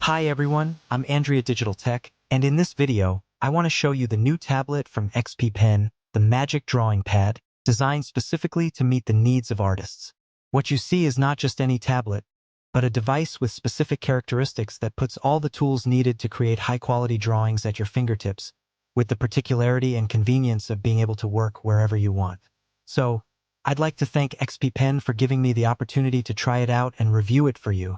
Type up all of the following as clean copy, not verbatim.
Hi everyone, I'm Andrea Digital Tech, and in this video, I want to show you the new tablet from xppen, the Magic Drawing Pad, designed specifically to meet the needs of artists. What you see is not just any tablet, but a device with specific characteristics that puts all the tools needed to create high-quality drawings at your fingertips, with the particularity and convenience of being able to work wherever you want. So, I'd like to thank xppen for giving me the opportunity to try it out and review it for you,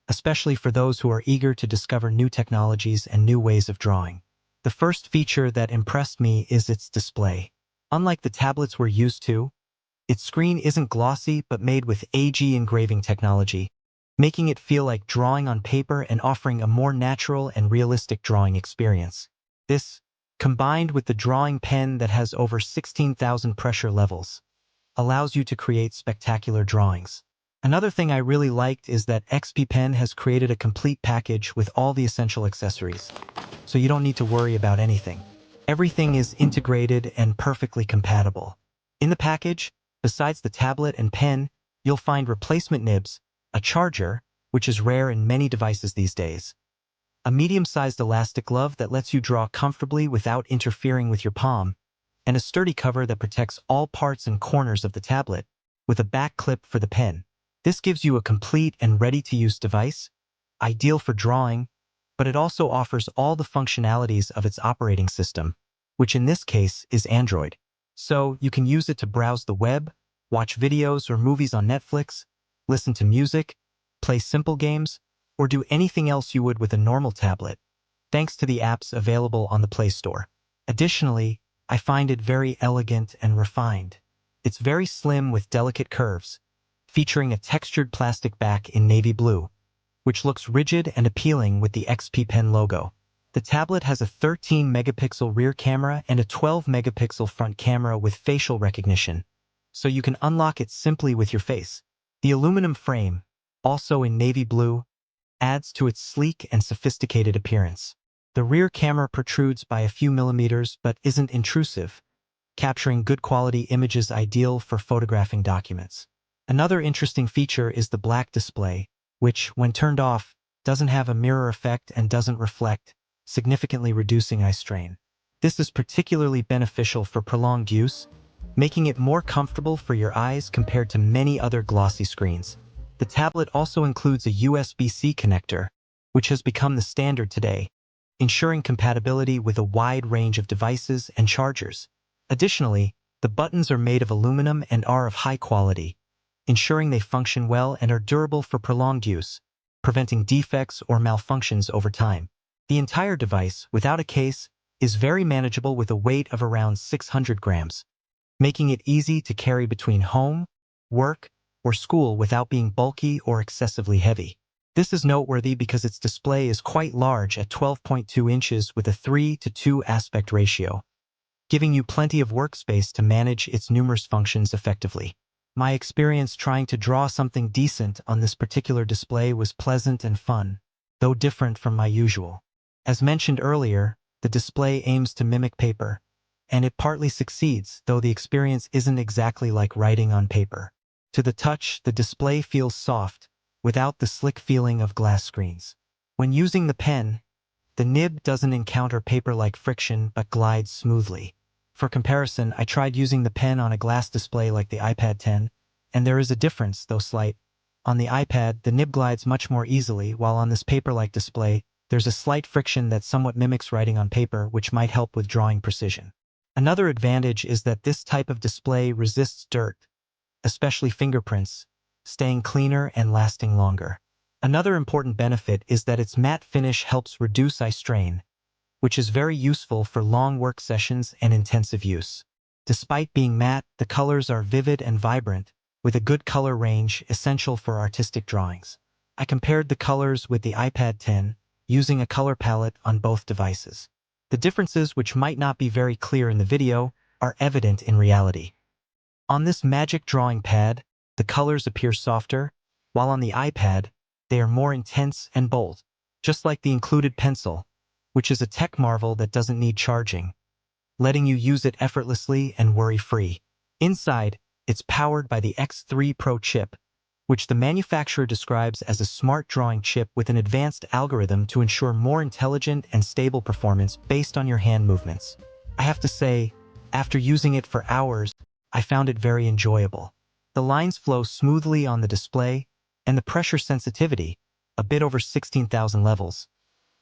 especially for those who are eager to discover new technologies and new ways of drawing. The first feature that impressed me is its display. Unlike the tablets we're used to, its screen isn't glossy but made with AG engraving technology, making it feel like drawing on paper and offering a more natural and realistic drawing experience. This, combined with the drawing pen that has over 16,000 pressure levels, allows you to create spectacular drawings. Another thing I really liked is that xppen has created a complete package with all the essential accessories, so you don't need to worry about anything. Everything is integrated and perfectly compatible. In the package, besides the tablet and pen, you'll find replacement nibs, a charger, which is rare in many devices these days, a medium-sized elastic glove that lets you draw comfortably without interfering with your palm, and a sturdy cover that protects all parts and corners of the tablet, with a back clip for the pen. This gives you a complete and ready-to-use device, ideal for drawing, but it also offers all the functionalities of its operating system, which in this case is Android. So you can use it to browse the web, watch videos or movies on Netflix, listen to music, play simple games, or do anything else you would with a normal tablet, thanks to the apps available on the Play Store. Additionally, I find it very elegant and refined. It's very slim with delicate curves, featuring a textured plastic back in navy blue, which looks rigid and appealing with the xppen logo. The tablet has a 13-megapixel rear camera and a 12-megapixel front camera with facial recognition, so you can unlock it simply with your face. The aluminum frame, also in navy blue, adds to its sleek and sophisticated appearance. The rear camera protrudes by a few millimeters but isn't intrusive, capturing good quality images ideal for photographing documents. Another interesting feature is the black display, which, when turned off, doesn't have a mirror effect and doesn't reflect, significantly reducing eye strain. This is particularly beneficial for prolonged use, making it more comfortable for your eyes compared to many other glossy screens. The tablet also includes a USB-C connector, which has become the standard today, ensuring compatibility with a wide range of devices and chargers. Additionally, the buttons are made of aluminum and are of high quality, ensuring they function well and are durable for prolonged use, preventing defects or malfunctions over time. The entire device, without a case, is very manageable with a weight of around 600 grams, making it easy to carry between home, work, or school without being bulky or excessively heavy. This is noteworthy because its display is quite large at 12.2 inches with a 3:2 aspect ratio, giving you plenty of workspace to manage its numerous functions effectively. My experience trying to draw something decent on this particular display was pleasant and fun, though different from my usual. As mentioned earlier, the display aims to mimic paper, and it partly succeeds, though the experience isn't exactly like writing on paper. To the touch, the display feels soft, without the slick feeling of glass screens. When using the pen, the nib doesn't encounter paper-like friction but glides smoothly. For comparison, I tried using the pen on a glass display like the iPad 10, and there is a difference, though slight. On the iPad, the nib glides much more easily, while on this paper-like display, there's a slight friction that somewhat mimics writing on paper, which might help with drawing precision. Another advantage is that this type of display resists dirt, especially fingerprints, staying cleaner and lasting longer. Another important benefit is that its matte finish helps reduce eye strain, which is very useful for long work sessions and intensive use. Despite being matte, the colors are vivid and vibrant, with a good color range essential for artistic drawings. I compared the colors with the iPad 10, using a color palette on both devices. The differences, which might not be very clear in the video, are evident in reality. On this Magic Drawing Pad, the colors appear softer, while on the iPad, they are more intense and bold, just like the included pencil, which is a tech marvel that doesn't need charging, letting you use it effortlessly and worry-free. Inside, it's powered by the X3 Pro chip, which the manufacturer describes as a smart drawing chip with an advanced algorithm to ensure more intelligent and stable performance based on your hand movements. I have to say, after using it for hours, I found it very enjoyable. The lines flow smoothly on the display, and the pressure sensitivity, a bit over 16,000 levels,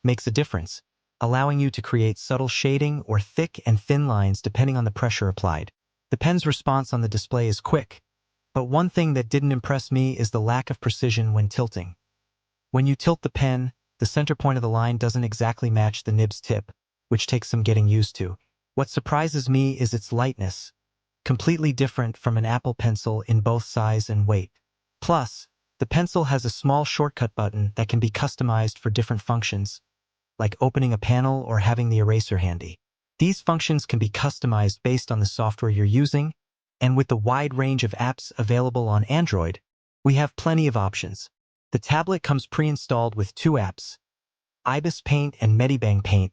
makes a difference, allowing you to create subtle shading or thick and thin lines depending on the pressure applied. The pen's response on the display is quick, but one thing that didn't impress me is the lack of precision when tilting. When you tilt the pen, the center point of the line doesn't exactly match the nib's tip, which takes some getting used to. What surprises me is its lightness, completely different from an Apple Pencil in both size and weight. Plus, the pencil has a small shortcut button that can be customized for different functions, like opening a panel or having the eraser handy. These functions can be customized based on the software you're using, and with the wide range of apps available on Android, we have plenty of options. The tablet comes pre-installed with two apps, Ibis Paint and Medibang Paint,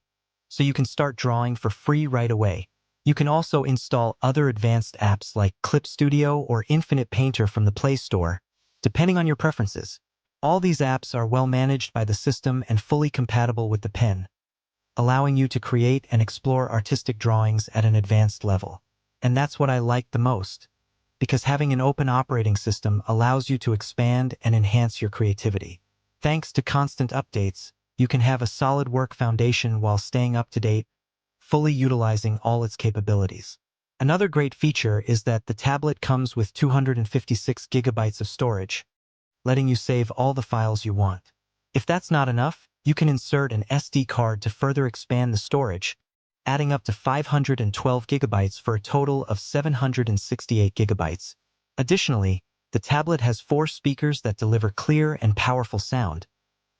so you can start drawing for free right away. You can also install other advanced apps like Clip Studio or Infinite Painter from the Play Store, depending on your preferences. All these apps are well managed by the system and fully compatible with the pen, allowing you to create and explore artistic drawings at an advanced level. And that's what I like the most, because having an open operating system allows you to expand and enhance your creativity. Thanks to constant updates, you can have a solid work foundation while staying up to date, fully utilizing all its capabilities. Another great feature is that the tablet comes with 256 gigabytes of storage, letting you save all the files you want. If that's not enough, you can insert an SD card to further expand the storage, adding up to 512 gigabytes for a total of 768 gigabytes. Additionally, the tablet has 4 speakers that deliver clear and powerful sound,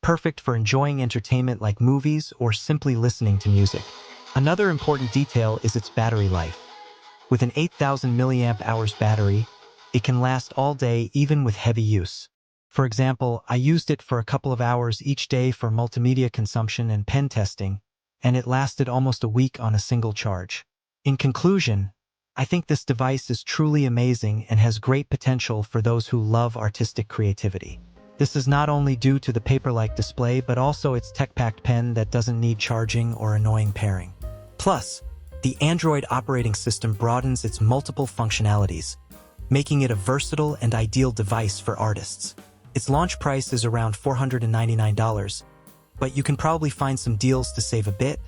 perfect for enjoying entertainment like movies or simply listening to music. Another important detail is its battery life. With an 8,000 milliamp hours battery, it can last all day even with heavy use. For example, I used it for a couple of hours each day for multimedia consumption and pen testing, and it lasted almost a week on a single charge. In conclusion, I think this device is truly amazing and has great potential for those who love artistic creativity. This is not only due to the paper-like display, but also its tech-packed pen that doesn't need charging or annoying pairing. Plus, the Android operating system broadens its multiple functionalities, making it a versatile and ideal device for artists. Its launch price is around $499, but you can probably find some deals to save a bit,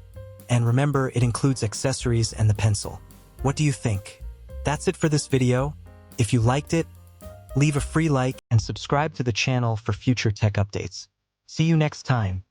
and remember, it includes accessories and the pencil. What do you think? That's it for this video. If you liked it, leave a free like and subscribe to the channel for future tech updates. See you next time.